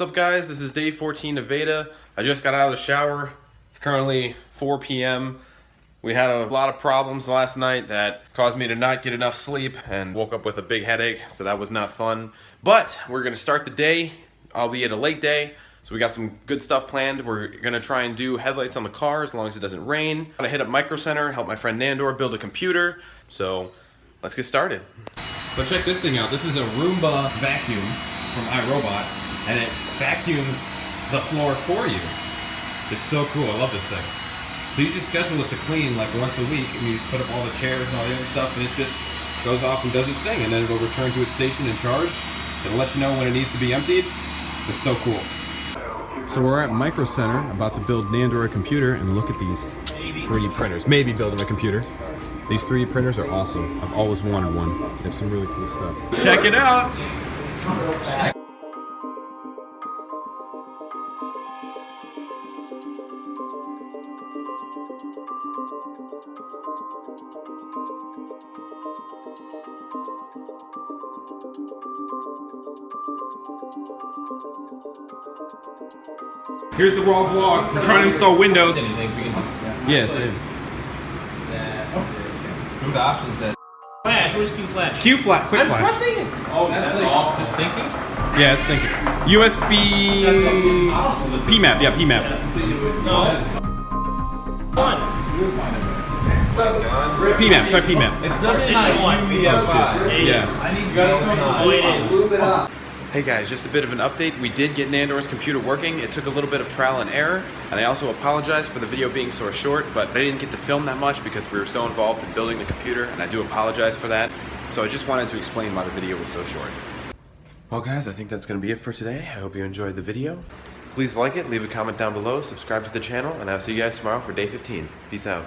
What's up guys, this is day 14 of Veda. I just got out of the shower. It's currently 4 p.m. We had a lot of problems last night that caused me to not get enough sleep and woke up with a big headache, so that was not fun. But we're gonna start the day, albeit a late day, so we got some good stuff planned. We're gonna try and do headlights on the car as long as it doesn't rain. I'm gonna hit up Microcenter, help my friend Nandor build a computer, so let's get started. So check this thing out. This is a Roomba vacuum from iRobot, and it vacuums the floor for you. It's so cool, I love this thing. So you just schedule it to clean like once a week, and you just put up all the chairs and all the other stuff, and it just goes off and does its thing, and then it'll return to its station and charge. It'll let you know when it needs to be emptied. It's so cool. So we're at Microcenter, about to build Nandor a computer, and look at these 3D printers. Maybe building a computer. These 3D printers are awesome. I've always wanted one. They have some really cool stuff. Check it out! Here's the raw vlog. We're trying to install Windows. Yes. The options that. Flash, where's Q Flash? Q Flash, quick flash. I'm pressing it. Oh, that's like off to thinking? Yeah, it's thinking. USB PMAP, yeah, PMAP. No. One. PMAP, try PMAP. It's done in UEFI. Yes. I need to go Oh, it is. Hey guys, just a bit of an update. We did get Nandor's computer working. It took a little bit of trial and error, and I also apologize for the video being so short, but I didn't get to film that much because we were so involved in building the computer, and I do apologize for that. So I just wanted to explain why the video was so short. Well guys, I think that's going to be it for today. I hope you enjoyed the video. Please like it, leave a comment down below, subscribe to the channel, and I'll see you guys tomorrow for day 15. Peace out.